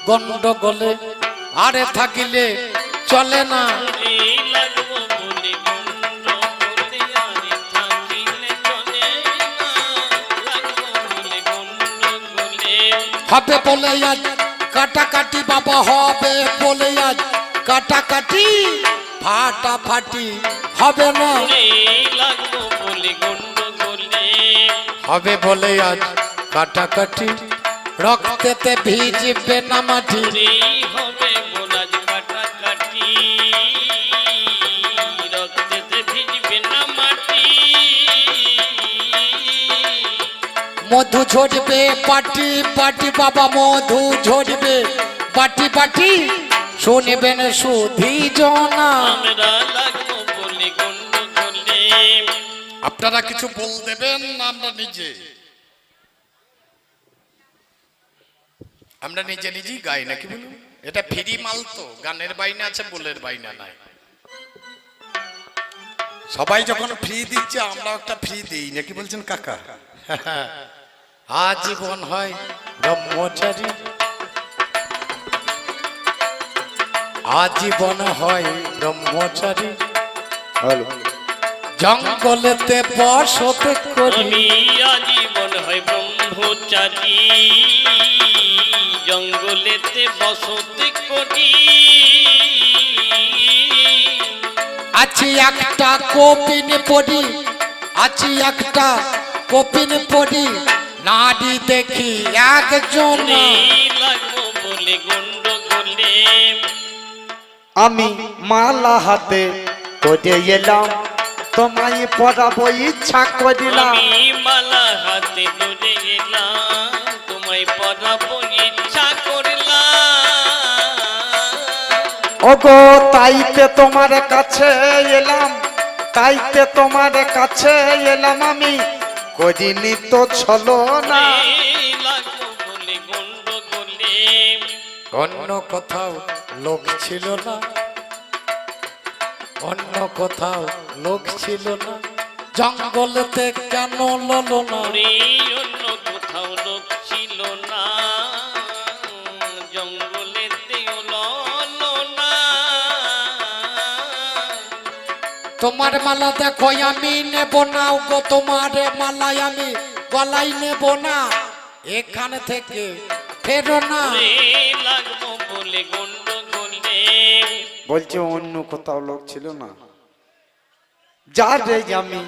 গন্ডগোলে আরে থাকিলে চলে না। হবে বলে আজ কাটাকাটি বাবা, হবে বলে আজ কাটাকাটি, ফাটাফাটি হবে না। হবে বলে আজ কাটাকাটি, রক্তেতে ভিজবে না মাটি। হবে বোনাজ কাটাকাটি, রক্তেতে ভিজবে না মাটি। মধু ঝরবে পাটি পাটি বাবা, মধু ঝরবে পাটি পাটি, শুনবেন সুধী জনা। আমরা লাগবো বলে গন্ডগোলে। আপনারা কিছু বল দেবেন না আমরা নিজে নিজেই গাই নাকি বলুন? এটা ফ্রি মাল তো, গানের বাইনা আছে, বলের বাইনা নাই। সবাই যখন ফ্রি দিচ্ছে আমরা একটা ফ্রি দিই নাকি বলছেন কাকা? আজীবন হয় ব্রহ্মচারী, আজীবন হয় ব্রহ্মচারী, জঙ্গলেতে বসতে করি। আজীবন হয় ব্রহ্মচারী, জঙ্গলেতে বসতে করি। আছি একটা কপিন পড়ি, আছি একটা কপিন পড়ি, নাড়ি দেখি একজন। লাগবো বলে গন্ডগোলে। আমি মালা হাতে করে এলাম, তোমায় পড়াবো ইচ্ছা করিলাম। আমি মালা হাতে ধরে এলাম, তোমায় পড়াবো ইচ্ছা করলাম। ওগো তাইতে তোমার কাছে এলাম, তাইতে তোমার কাছে এলাম আমি, করিনি তো ছলো না। লাগবো বলে গন্ডগোলে। অন্য কোথাও লোক ছিল না, অন্য কোথাও লোক ছিল না, জঙ্গলেতে কেন ললো না। অন্য কোথাও লোক ছিল না, জঙ্গলেতেও ললো না। তোমার মালা দেখো আমি নেব না, গো তোমার মালাই আমি গলাই নেব না, এখান থেকে ফেরো না। লাগবো বলে গন্ডগোলে। বলছে অন্য কোথাও লোক ছিল না, যারে আমি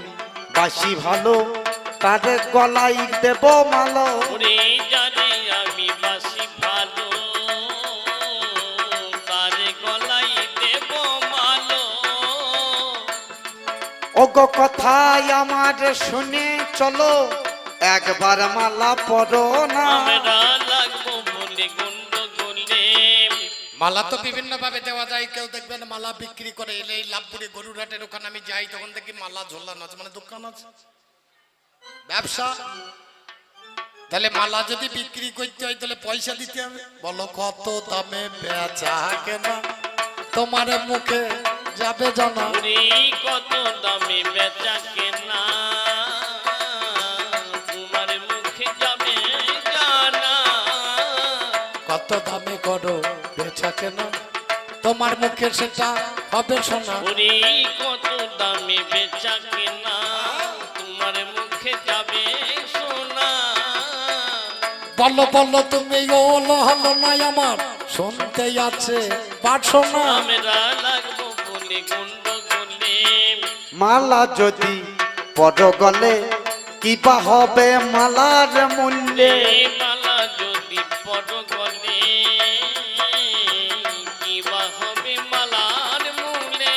বাসি ভালো তারে গলাই দেব মালো। ওরে জানে আমি বাসি ভালো, তারে গলাই দেব মালো। ওগো কথাই আমার শুনে চলো, একবার মালা পরো না। আমরা লাগবো বলে গন্ডগোলে। মালা তো বিভিন্ন ভাবে দেওয়া যায়, কেউ দেখবেন মালা বিক্রি করে। এলে এই লাভপুরে গরুরহাটের ওখানে আমি যাই, তখন দেখি মালা ঝোলানো আছে, মানে দোকান আছে, ব্যবসা। তাহলে মালা যদি বিক্রি করতে হয় তাহলে পয়সা দিতে হবে। বলো কত দামে বেচা কেনা, তোমার মুখে যাবে জানা। ওরে কত দামে বেচা কেনা, তোমার মুখে যাবে জানা। কত দামে করো বেচা কেনা, তোমার মুখে সেটা হবে শোনা। ওরে কত দামে বেচা কেনা, তোমার মুখে যাবে শোনা। বলো বলো তুমি ওলো হলো নাই আমার, শুনতে আছে বাসনা। আমরা লাগবো বলে গন্ডগোলে। মালা যদি পরো গলে কিবা হবে মালার মূল্যে। মালা যদি পড় গলে, কিবা হবে মালার মূলে।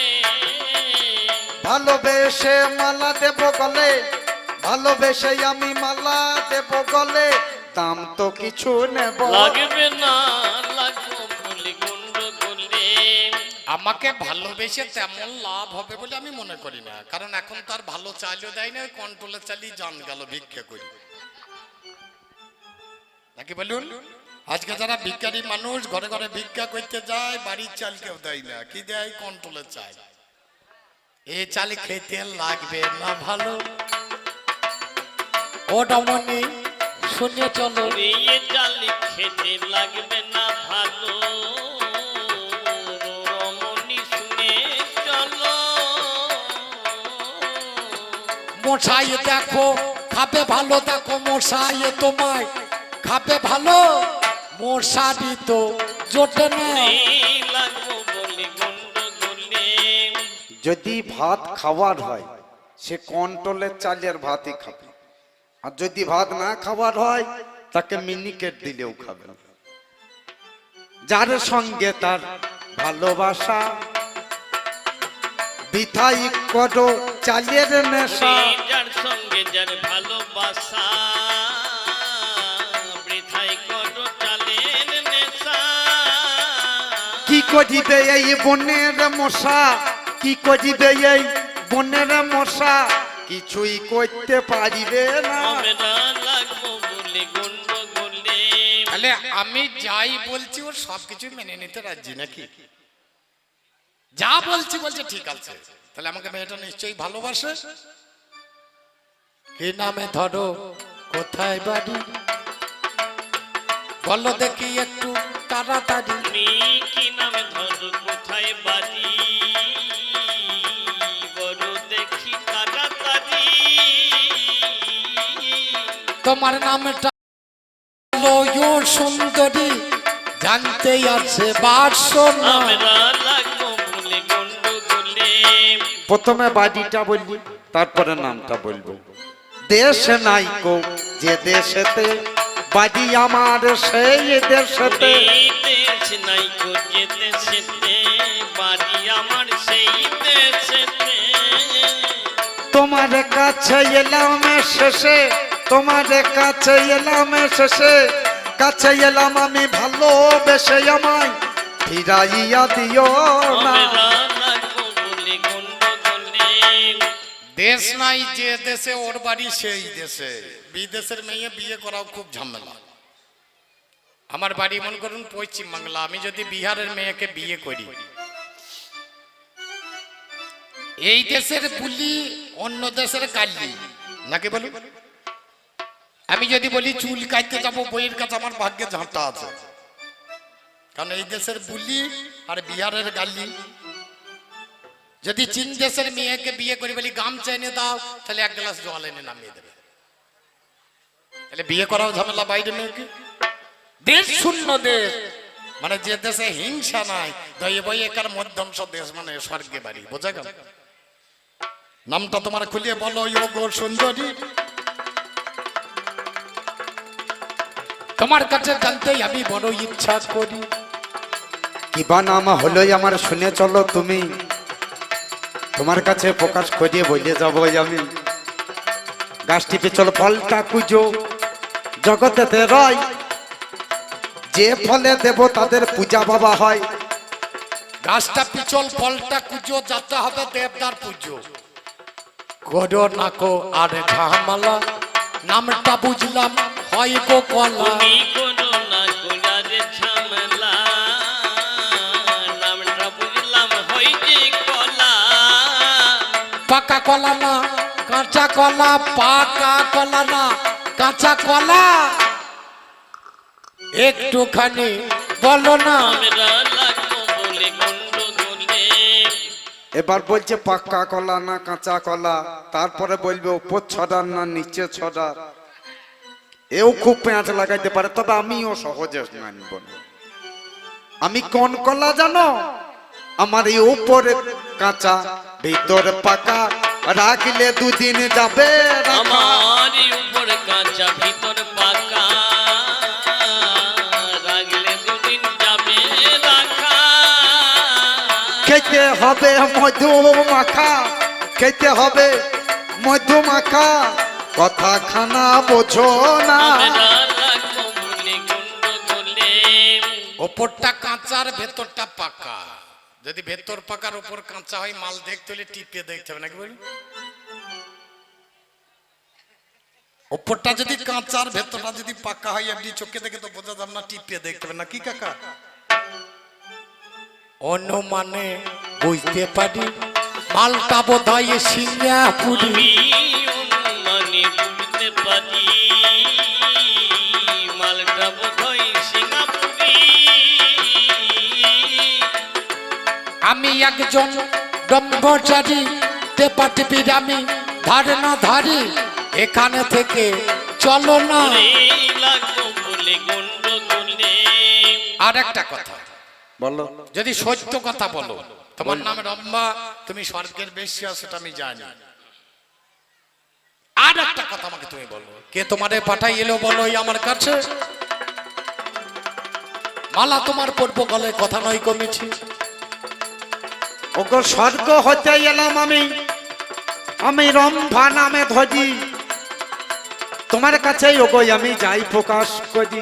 ভালোবেসে মালা দেব গলে, ভালোবেসে আমি মালা দেব গলে, দাম তো কিছু নেব লাগবে না, লাগবো বলে গন্ডগোলে। আমাকে ভালোবেসে তেমন লাভ হবে বলে আমি মনে করি না, কারণ এখন তার ভালো চাইলেও দেয় না, কন্ট্রোলে চালিয়ে জান গেল ভিক্ষা করি নাকি বলুন। আজকে যারা ভিক্ষারি মানুষ ঘরে ঘরে ভিক্ষা করতে যায়, বাড়ির চাল কেউ দেয় না, কি দেয়? কন্ট্রোলে চায়। এই চাল খেতে লাগবে না ভালো। ও ডমনি শুনে চলো, এ চাল খেতে লাগবে না ভালো। মশাই দেখো খাবে ভালো, দেখো মশাই তোমায় খাবে ভালো, মশারি তো জোটে না। লাগবো বলে গন্ডগোলে। যদি ভাত খাওয়ার হয় সে কন্ট্রোলের চালের ভাতই খাবে, আর যদি ভাত না খাওয়ার হয় তাকে মিনিকেট দিলেও খাবে না। যার সঙ্গে তার ভালোবাসা বিথাই করো চালের নেশা। যার সঙ্গে যার ভালোবাসা বৃথাই করো চালের নেশা। কি করিবে এই বনের মশা, কি করিবে এই বনের মশা, কিছুই করতে পারিবে না। আমরা লাগবো বলে গন্ডগোলে। তাহলে আমি যাই বলছি ও সবকিছু মেনে নিতে রাজি নাকি? যা বলছি বলছে ঠিক আছে, তাহলে আমাকে মেয়েটা নিশ্চয়ই ভালোবাসে। কি নামে ধরো, কোথায় বাড়ি, বলো দেখি একটু তাড়াতাড়ি। তুমি কি নামে ধরো, কোথায় বাড়ি, বড় দেখি তাড়াতাড়ি। তোমার নামটা হলো সুন্দরী, জানতে আছে বাসনা। আমরা লাগবো বলে গন্ডগোলে। প্রথমে বাড়িটা বলবি, তারপরে নামটা বলবো। দেশ নাই কো যে দেশেতে, বাড়ি আমার সেই দেশেতে। দেশ নাই গো যে দেশেতে, বাড়ি আমার সেই দেশেতে। তোমার কাছে এলাম শেষে, তোমার কাছে এলাম শেষে, কাছে এলাম আমি ভালোবেসে, আমায় ফিরাইয়া দিও না। আমরা লাগবো বলে গন্ডগোলে। দেশ নাই যে দেশে, ওর বাড়ি সেই দেশে। বিদেশের মেয়ে বিয়ে করাও খুব ঝামেলা। আমার বাড়ি মনে করুন পশ্চিম বাংলা, আমি যদি বিহারের মেয়েকে বিয়ে করি, এই দেশের বুলি অন্য দেশের কালি নাকি বলুন? আমি যদি বলি চুল কাটতে যাবো বইয়ের কাছে, আমার ভাগ্যে ঝাঁটা আছে, কারণ এই দেশের বুলি আর বিহারের গালি। যদি চীন দেশের মেয়েকে বিয়ে করি বলি গামছা এনে দাও, তাহলে এক গ্লাস জল এনে নামিয়ে দেবে। তাহলে বিয়ে করাও ঝামেলা বাইরে মেয়েকে। দেশ শূন্য দেশ মানে যে দেশে হিংসা নাই, দয়ে বয়ে একার মধ্যংশ দেশ মানে স্বর্গে বাড়ি। বোঝা গেল? নামটা তোমার খুলিয়ে বলো গো সুন্দরী, তোমার কাছে জানতেই আমি বড় ইচ্ছা করি। কিবা নাম হলো আমার শুনে চলো তুমি, তোমার কাছে প্রকাশ করিয়ে বলে যাবো আমি। গাছটি পেছল ফলটা কুজো জগতেতে রয়, যে ফলে দেব তাদের পূজা বাবা হয়। গাছটা পিছল ফলটা কুজো, যাতে হবে দেবদার পুজো। করো না কো আর ঝামেলা, নামটা বুঝলাম হয় গো কলা। তুমি করো না গোলারে ঝামেলা, নামটা বুঝলাম হয় যে কলা। পাকা কলা না কাঁচা কলা, পাকা কলা না কাঁচা কলা, একটুখানি বলো না। আমরা লাগবো বলে গন্ডগোলে। এবার বলছে পাক্কা কলা না কাঁচা কলা, তারপরে বলবে উপর ছড়ার না নিচে ছড়ার। এও খুব পেঁয়াজ লাগাইতে পারে, তবে আমিও সহজে মানব না। আমি কোন কলা জানো? আমার এই উপরে কাঁচা ভিতর পাকা, রাখলে দুদিন যাবে রাখা। আমার উপর কাঁচা ভিতর পাকা, রাখলে দুদিন যাবে রাখা। খেতে হবে মধু মাখা, খেতে হবে মধু মাখা, কথা খানা বোঝো না। আমরা লাগবো বলে গন্ডগোলে। ওপরটা কাঁচার ভেতরটা পাকা। যদি ভেতর পাকার উপর কাঁচা হয়, মাল দেখতে হলে টিপে দেখতে হবে নাকি বলি? ওপরটা যদি কাঁচার ভেতরটা যদি পাকা হয়, আপনি চোখে দেখে তো বোঝা যাবে না, টিপে দেখতে হবে নাকি কাকা? অনুমানে বুঝতে পারি মালটা বোধ হয় সিঙ্গাপুরি। আমি অনুমানে বুঝতে পারি মালটা বোধহয় সিঙ্গাপুরি। আমি একজন ব্রহ্মচারী, টেপা টিপির আমি ধারে না ধারি এখানে থেকে চলো না। এই লাগবো বলে গন্ডগোলে। আর একটা কথা বলো। যদি সত্য কথা বলো, তোমার নাম রম্ভা, তুমি স্বর্গের বেশি সেটা আমি জানি। আর একটা কথা আমাকে তুমি বলো, কে তোমারে পাঠাই এলো বলো এই আমার কাছে? মালা তোমার পর্ব গলে কথা নয় কমেছি। ওগো স্বর্গ হতে এলাম আমি রম্ভা নামে ধরি, তোমার কাছে ওগো আমি যাই প্রকাশ করি।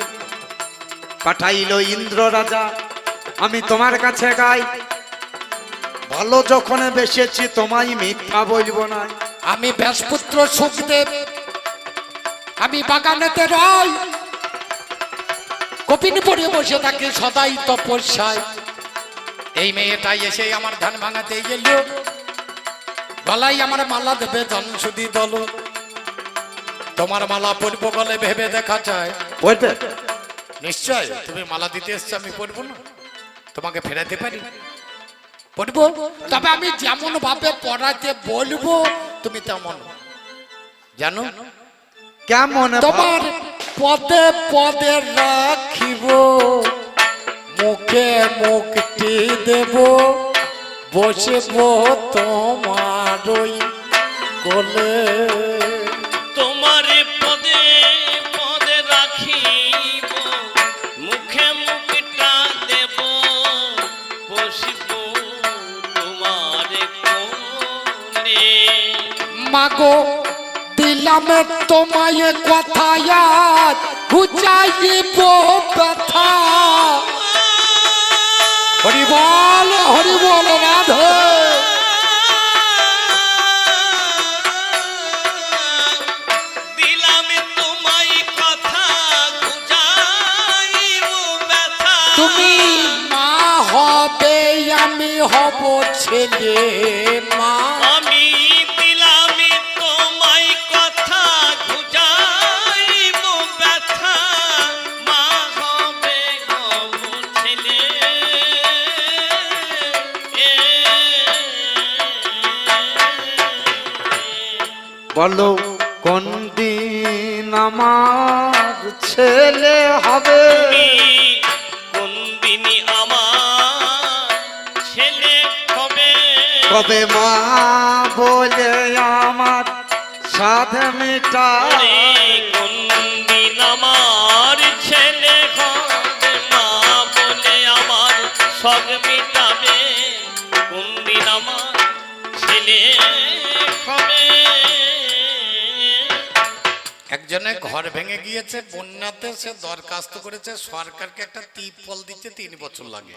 পাঠাইল ইন্দ্র রাজা আমি তোমার কাছে গাই, ভালো যখন বেসেছি তোমায় মিথ্যা বলবো না। আমি ব্যাসপুত্র সুখদেব, আমি বাগানেতে রই, কপিন পরে বসে থাকি সদাই তপস্যায়। এই মেয়েটাই এসে আমার ধান ভাঙাতে গেল, গলাই আমার মালা দেবে ধনসুদি দল। তোমার মালা পরব গলে ভেবে দেখা যায়। বলবে নিশ্চয় তুমি মালা দিতে এসছো, আমি পরবো না? তোমাকে ফেরাতে পারি? পরবো, তবে আমি যেমন ভাবে পড়াতে বলবো তুমি তেমন জানো। কেমন তোমার পদে পদে রাখিব, মুখে মুখটি দেব, বসব তোমার ওই কোলে। তোমার পদে পদে রাখিব, মুখে মুখটা দেব, বসিব তোমার কোলে। মাগো দিলাম তোমায় কথায় ঘুচাইব ব্যথা। হরি বল রাধে। দিলাম তোমায় কথা বুঝাইব ব্যথা। তুমি মা হবে আমি হব ছেলে মা। আমি দিলাম তোমায় কথা বুঝাইব ব্যথা, মা হবে হব ছেলে। বলো কোন দিন আমার ছেলে হবে? তুমি কোন দিনই আমার ছেলে হবে? কবে মা বলে আমার সাধে মিটা? ওরে কোন দিন আমার ছেলে হবে, মা বলে আমার সব মিটাবে। কোন দিন আমার ছেলে হবে? একজনে ঘর ভেঙে গিয়েছে বন্যাতে, সে দরখাস্ত করেছে সরকারকে একটা ত্রিপল দিতে 3 বছর লাগে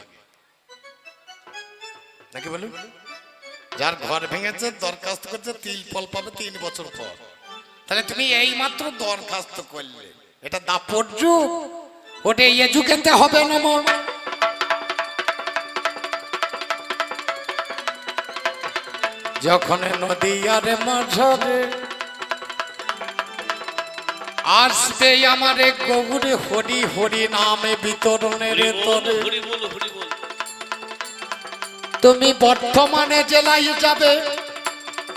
নাকি বলুন? যার ঘর ভেঙেছে দরখাস্ত করছে ত্রিপল পাবে 3 বছর পর। তাহলে তুমি এই মাত্র দরখাস্ত করলে, এটা দাপট যুগ, ওটা এই যুগেতে হবে না মন। যখন নদী আর মাঝরে আসবে আমারে গৌরে হরি হরি নামে বিতরণের তরে। হরি বল হরি বল। তুমি বর্ধমানে জেলায় যাবে,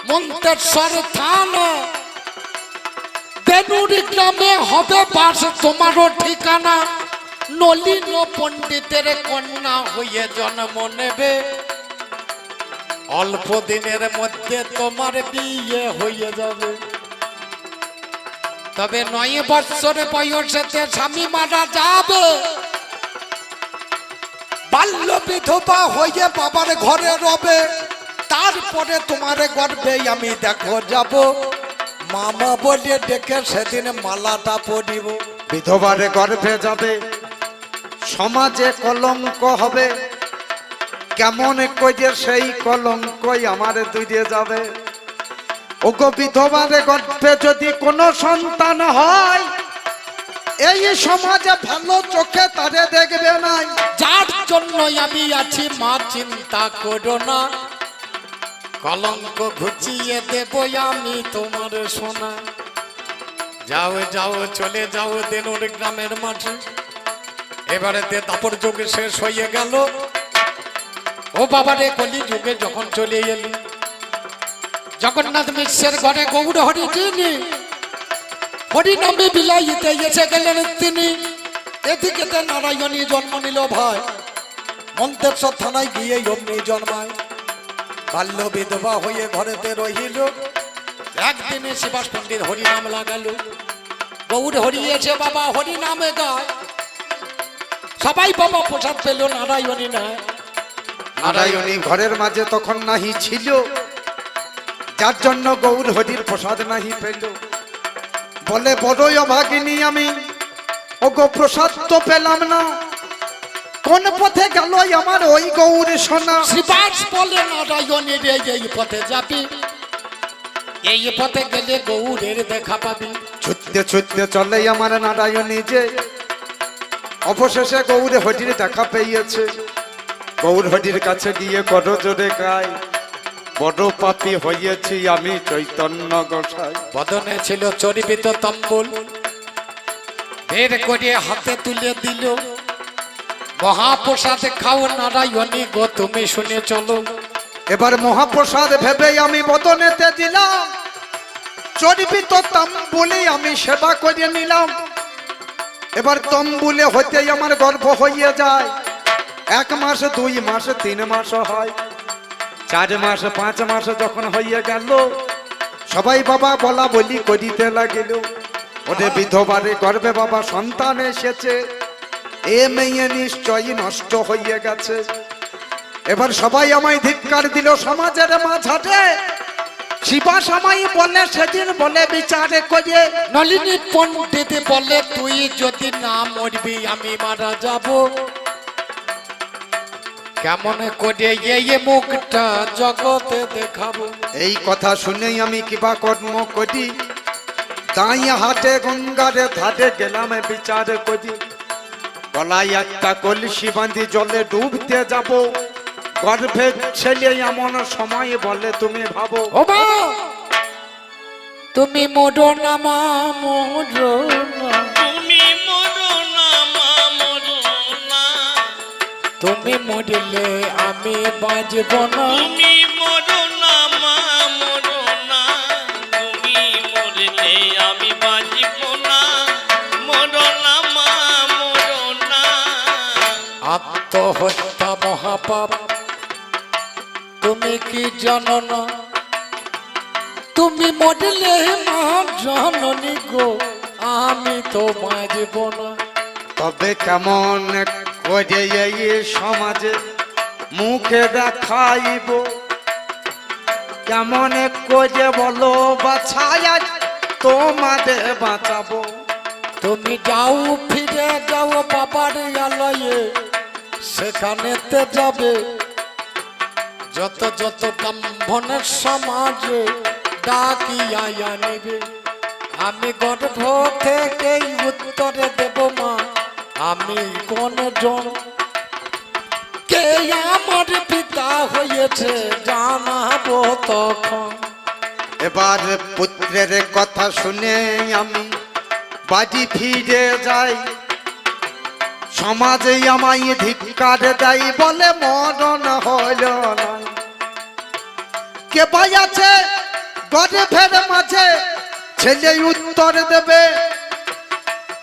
মন্তেশ্বর থানা বেনুরি গ্রামে হবে বাস তোমারও ঠিকানা। নলিন পণ্ডিতের কন্যা হয়ে জন্ম নেবে, অল্প দিনের মধ্যে তোমার বিয়ে হয়ে যাবে। তবে 9 বছর বয়সেতে স্বামী মারা যাবে, বাল্য বিধবা হয়ে বাবার ঘরে রবে। তারপরে তোমার গর্বে আমি দেখো যাব, মামা বলে ডেকে সেদিন মালাটা পরিব। বিধবারে গর্ভে যাবে, সমাজে কলঙ্ক হবে। কেমন কইযে সেই কলঙ্কই আমারে দূরে যাবে। ওগো বিধবারে গর্ভে যদি কোনো সন্তান হয়, এই সমাজে ভালো চোখে তারে দেখবে না। যার জন্য আমি আছি মা চিন্তা করো না, কলঙ্ক ঘুচিয়ে দেব আমি তোমার সোনা। যাও যাও চলে যাও দেনুর গ্রামের মাঠে। এবারেতে দাপর যুগ শেষ হয়ে গেল, ও বাবারে কলি যুগে যখন চলে এলি, জগন্নাথ মিশ্রের ঘরে গৌর হরি যিনি হরি নামে বিলাইতে এসে গেলেন তিনি। এদিকে নারায়ণী জন্ম নিল ভাই, মন্তেশ্বর থানায় গিয়ে অমনি জন্মায়। বাল্য বিধবা হয়ে ঘরেতে রহিল, একদিনে শিবাস পণ্ডিত হরি নাম লাগালো। গৌর হরিয়েছে বাবা হরি নামে গায়, সবাই বাবা প্রসাদ পেল, নারায়ণী নয়। নারায়ণী ঘরের মাঝে তখন নাহি ছিল, যার জন্য গৌর হরির প্রসাদ নাহি পেল। বলে বড়ই অভাগিনী আমি, ওগো প্রসাদ তো পেলাম না, কোন পথে গেল আমার ওই গৌর সোনা। শিবাস বলে নারায়ণী রে এই পথে যাবি, এই পথে গেলে গৌরের দেখা পাবি। ছুটতে ছুটতে চলে আমার নারায়ণী যে, অবশেষে গৌর হরির দেখা পেয়েছে। গৌর হরির কাছে গিয়ে করো জোরে গায়, বড় পাপী হয়েছি আমি চৈতন্য গোসাই। বদনে ছিল চরিবিত তম্বুল, বের করে হাতে তুলে দিল। মহাপ্রসাদ খাও নারায়ণী গো তুমি শুনে চলো। এবার মহাপ্রসাদ ভেবে আমি বদনেতে দিলাম, চর্বিত তাম্বুলে আমি সেবা করে নিলাম। এবার তম্বুলে হতেই আমার গর্ভ হয়ে যায়, 1 মাস 2 মাস 3 মাস হয়, 4 মাস 5 মাস যখন হয়ে গেল, সবাই বাবা বলা বলি করিতে লাগিল। ওরে বিধবারে গর্ভে বাবা সন্তান এসেছে, এ মেয়ে নিশ্চয়ই নষ্ট হয়ে গেছে। এবার সবাই আমায় ধিক্কার দিল সমাজের মাঝাটে, শিবাস আমায় বলে সেদিন বলে বিচারে করে। নলিনী পণ্ডিত বলে তুই যদি না মরবি আমি মারা যাব, কেমন করে এই মুখটা জগতে দেখাবো। এই কথা শুনেই আমি কিবা কর্ম করি, তাই হাটে গঙ্গারে ধারে গেলাম বিচার করি। গলায় একটা কলসি বাঁধি জলে ডুবতে যাব, গর্ভে ছেলে এমন সময় বলে তুমি ভাবো। ও মা তুমি মোড়ো না মা মোড়ো না, তুমি মরো না মা মরো না, তুমি মরলে আমি বাঁচব না। তুমি মরো না মা মরো না, তুমি মরলে আমি বাঁচব না, মরো না মা মরো না। আত্মহত্যা মহাপাপ তুমি কি জানো না, তুমি মরলে মা জননী গো আমি তো বাঁচব না। তবে কেমন করে এই সমাজে মুখে দেখাইব, কেমন করে বলো বাছায় তোমাদের বাঁচাবো। তুমি যাও ফিরে যাও বাবার আলয়ে, সেখানেতে যাবে যত যত ব্রাহ্মণের সমাজে ডাকিয়া আনিবে। আমি গর্ভ থেকেই উত্তরে দেব মা আমি কোন জন, কে আমার পিতা হয়েছে জানাবো তখন। এবার পুত্রের কথা শুনে আমি বাড়ি ফিরে যাই, সমাজে আমায় ধিক্কার দেয় বলে মরণ হইল না। কে ভাই আছে গর্ভের মাঝে ছেলে উত্তর দেবে,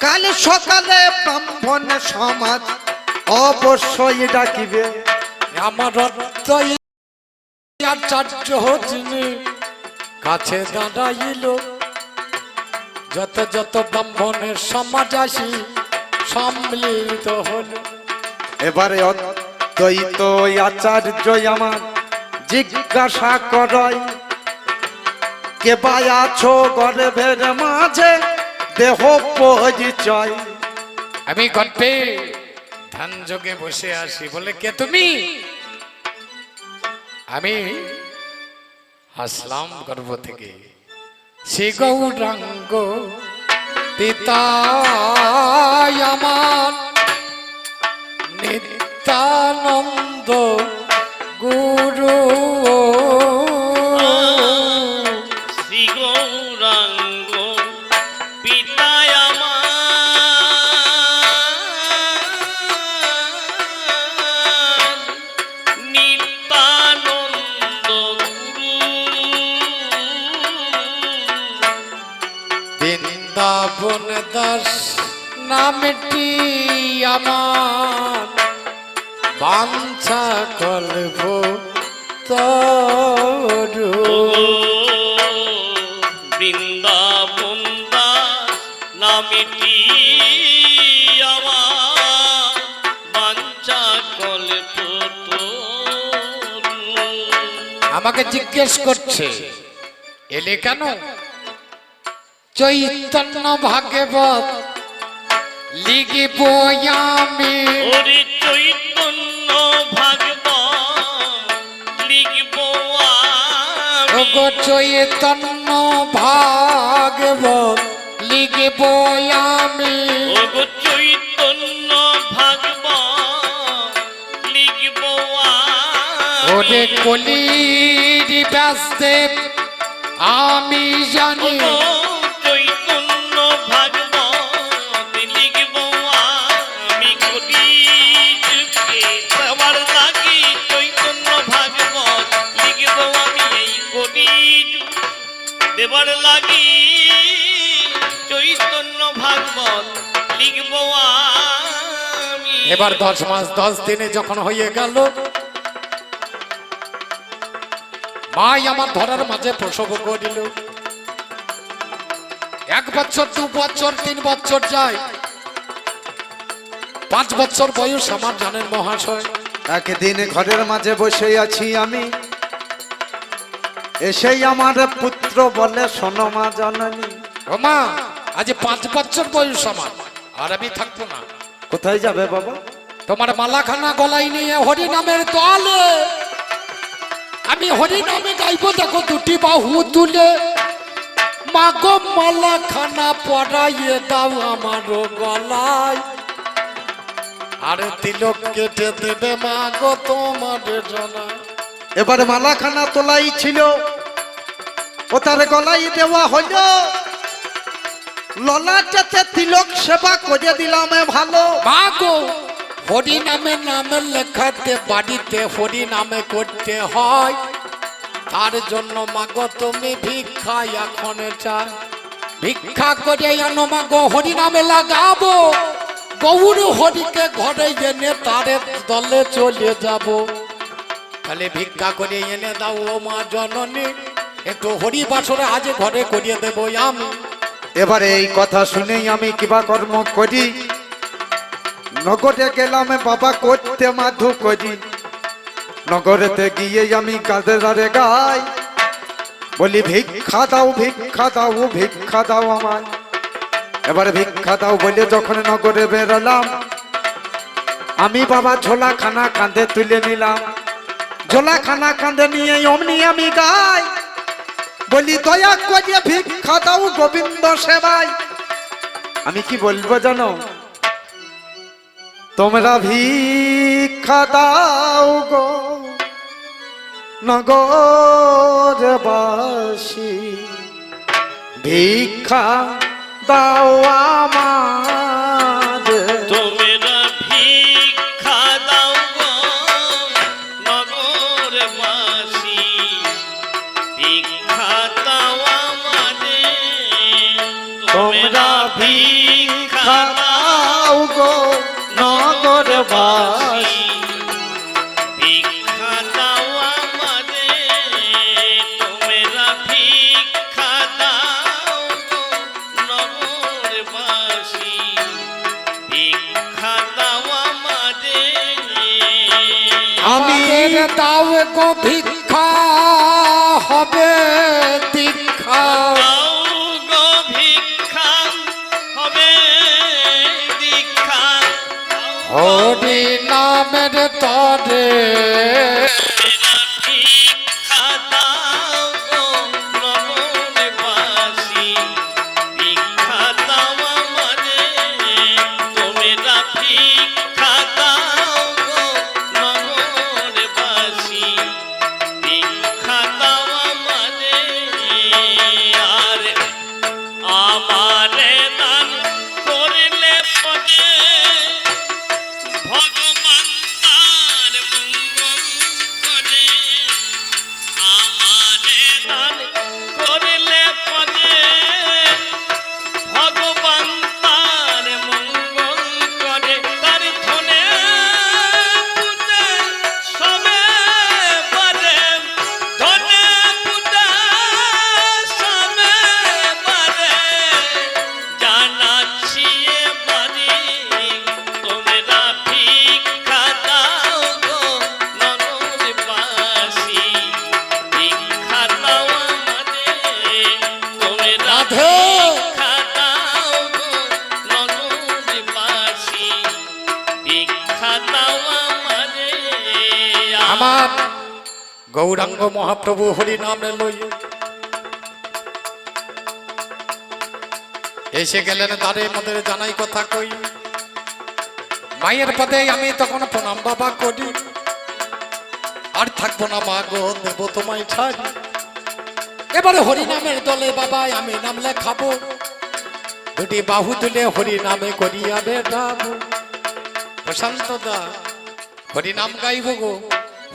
কাল সকালে ব্রাহ্মণ সমাজ অবশ্যই ডাকিবে। আমার আচার্য যিনি কাছে দাঁড়াইল, যত যত ব্রাহ্মণের সমাজ আসি সম্মিলিত হল। এবারে অদ্বৈত আচার্য আমার জিজ্ঞাসা করয়, কে ভাই আছো গর্ভের মাঝে দেহ পরিচয়। আমি গল্পে ধ্যান যোগে বসে আছি, বলে কে তুমি? আমি হাসলাম গর্ভ থেকে, শ্রী গৌরাঙ্গ পিতা আমার নিত্যানন্দ গুরু। শ্রী গৌরাঙ্গ পিতায় আমার নিত্যানন্দ গুরু। দাস নামটি আমার বাঞ্ছা কল্প তরু। বৃন্দাবন দাস নামটি আমার বাঞ্ছা কল্পতরু। আমাকে জিজ্ঞেস করছে এলে কেন? চৈতন্য ভাগবত লিখিব আমি। ওরে চৈতন্য ভাগবত লিখব আমি। ওগো চৈতন্য ভাগবত লিখিব আমি। ওগো চৈতন্য ভাগবত লিখব আমি। ওরে কলির ব্যাসদেব আমি জানি। ওগো চৈতন্য ভাগবত লিখব আমি। কলিযুগে সবার লাগি চৈতন্য ভাগবত লিখব আমি। এই কলিযুগ দেবার লাগি চৈতন্য ভাগবত লিখব আমি। এবার 10 মাস 10 দিনে যখন হয়ে গেল, মাই আমার ধরার মাঝে প্রসব করিল। 1 বছর 2 বছর 3 বছর যায়, 5 বছর বয়স আমার জানেন মহাশয়। একদিন ঘরের মাঝে বসে আছি আমি, এসেই আমার পুত্র বলে, শোনো মা জননী। ও মা, আজ 5 বছর বয়স আমার, আর আমি থাকবো না। কোথায় যাবে বাবা? তোমার মালাখানা গলায় নিয়ে হরি নামের দলে আমি হরি নামে গাইবো। দেখো 2টি বাহু তুলে, মাগো মালাখানা পরাইয়ে দাও আমার গলায়, আর তিলক কেটে দেবে মাগো তোমার জনা। এবারে মালাখানা তোলাই ছিল, ও তার গলাই দেওয়া হইল। ললাটেতে তিলক সেবা করে দিলাম ভালো। মাগো হরি নামে নামে লেখাতে বাড়িতে হরি নামে করতে হয়, তার জন্য মাগো তুমি ভিক্ষা এখন চাই। ভিক্ষা করে আনো মাগো, হরি নামে লাগাবো। গৌর হরিকে ঘরে এনে তারে দলে চলে যাব। তাহলে ভিক্ষা করে এনে দাও ও মা জননী, একটু হরি বাসরে আজ ঘরে করিয়ে দেবো আমি। এবারে এই কথা শুনেই আমি কিবা কর্ম করি, নগরে গেলাম বাবা করতে মাধু করি। নগরেতে গিয়ে আমি গাদেরারে গাই, বলি ভিক্ষা দাও ভিক্ষা দাও ভিক্ষা দাও আমায়। এবারে ভিক্ষা দাও বলে যখন নগরে বেরোলাম, আমি বাবা ঝোলা খানা কাঁধে তুলে নিলাম। ঝোলা খানা কাঁধে নিয়ে অমনি আমি গাই, বলি দয়া করে ভিক্ষা দাও গোবিন্দ সেবাই। আমি কি বলবো জানো? তোমরা ভিক্ষা দাও গো নগরবাসী, ভিক্ষা দাও আমার। তোমরা ভিক্ষা দাও গো নগরবাসী, ভিক্ষা দাও আমাদের। তোমরা ভিক্ষা দাও গো নগরবাসী, ভিক্ষা দাও আমাদের। তোমরা ভিক্ষা দাও গো নগরবাসী, ভিক্ষা দাও আমাদের। আমাদের দাও গো ভিক্ষা হবে দীক্ষা। দাও গো ভিক্ষা হবে দীক্ষা। হরি নামের তরে ভিক্ষা দাও গো নগরবাসী, ভিক্ষা দাও আমাদের। তোমরা ভিক্ষা দাও গো নগরবাসী, ভিক্ষা দাও আমাদের। আর আমারে দান করলে পরে ভগবান তার মঙ্গল আমার গৌরাঙ্গ মহাপ্রভু হরি নামে লই এসে গেলেন দ্বারে মদের জানাই কথা কই মায়ের পদে আমি তখন প্রণাম বাবা করি আর থাকবো না মা গো দেব তোমায় ছাড়ি এবারে হরি নামের দলে বাবা আমি নাম লেখাবো দুটি বাহু তুলে হরি নামে করিয়া বেড়াবো প্রশান্ত দা হরি নাম গাইব গো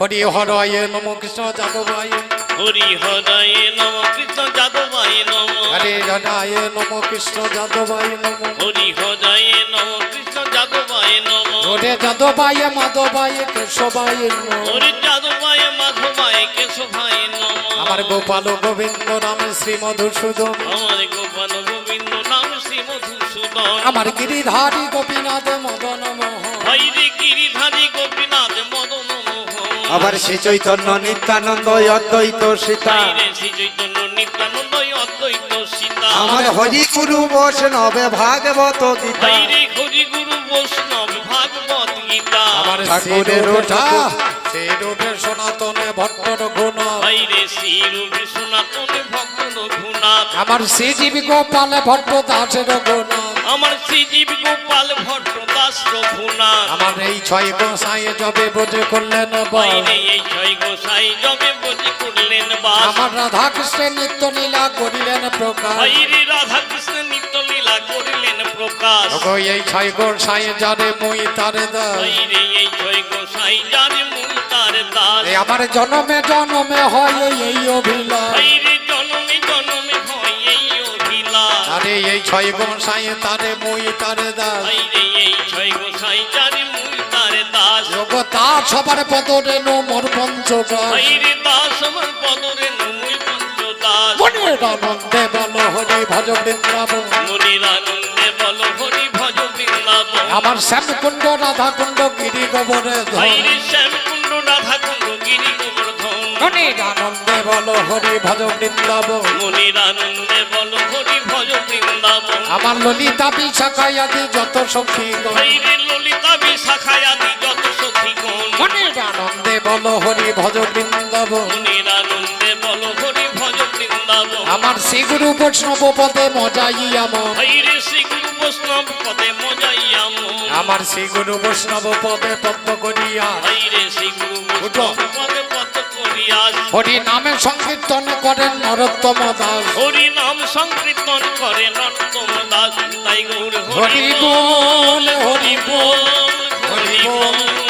হরি হরয়ে নম কৃষ্ণ যাদবায় হরি হরায় নম কৃষ্ণ যাদবায় নম হরে হরায় নম কৃষ্ণ যাদবায় নম হরি হরায় নম কৃষ্ণ যাদবায় নম হরে যাদবায় মাধবায় কেশবায় নম হরি যাদবায় মাধবায় কেশবায় নম আমার গোপাল গোবিন্দ নাম শ্রী মধুসূদন আমার গোপাল গোবিন্দ নাম শ্রী মধুসূদন আমার গিরিধারী গোপীনাথ মদন মোহন হরি গিরিধারী গোপীনাথ মদন মোহন আবার শ্রী চৈতন্য নিত্যানন্দ অদ্বৈত সীতা হরে শ্রী চৈতন্য নিত্যানন্দ অদ্বৈত সীতা আমার হরি গুরু বৈষ্ণবে ভাগবত গীতা হরে হরি গুরু বৈষ্ণব ভাগবত গীতা আমার ঠাকুরের ঠাকুরের ওঠা ঠাকুর। সেই রূপে সনাতনে ভট্টর গুণ হরে শ্রী রূপে সনাতন ভক্ত রঘুনাথ আমার শ্রীজীবী গোপাল ভট্ট দাসের গুণ আমার শ্রীজীব গোপাল ভট্ট দাস রঘুনাথ আমার এই ছয় গোসাই যবে বোঝে করলেন বল হরে এই জয় গোসাই জবে বজি করলেন বাস আমার রাধা কৃষ্ণের নিত্য লীলা করিলেন প্রকাশ হরে রাধা কৃষ্ণ নিত্য লীলা করিলেন প্রকাশ ওগো এই ছয় গোসাই যারে মই তারে দাস হরে এই জয় গোসাই যারে মূল তার দাস এই আমার জনমে জনমে হয় এই অভিলাষ হরে জনমে জনমে হয় এই অভিলাষ আরে এই ছয় গোসাই তারে মই তারে দাস হরে এই জয় গোসাই যারে মূল তার দাস ওগো তা সবার পদরে নো মোর পঞ্চদাস হরে দাস আমার পদরে নমুই পঞ্চদাস মনের আনন্দে বল হরি ভজ বৃন্দাবন মনির আনন্দে বল হরি ভজ বৃন্দাবন আমার শ্যামকুণ্ড রাধা কুণ্ড গিরি গোবরে ধর হরে শ্যামকুণ্ড রাধা কুণ্ড গিরি গোবর্ধন মনের আনন্দে বল হরি ভজ বৃন্দাবন মনির আনন্দে বল হরি ভজ বৃন্দাবন আমার ললিতা বিশাখায় আদি যত সখী হরে ললিতা বিশাখায় আদি যত সখীগণ মনের আনন্দে বল হরি ভজ বৃন্দাবন মনির আনন্দে বল হরি ভজ বৃন্দাবন আমার শ্রী গুরু বৈষ্ণব পদে মজাইয়া মন হরে শ্রী গুরু বৈষ্ণব পদে মজাইয়া মন আমার শ্রী গুরু বৈষ্ণব পদে পদ্ম করিয়া হরে শ্রী গুরু বৈষ্ণব পদে পদ করিয়াস হরি নামে সংকীর্তন করেন নরোত্তম দাস হরি নাম সংকীর্তন করে নর্তম দাস তাই গৌর হরি হরি বল বল হরি বল হরি বল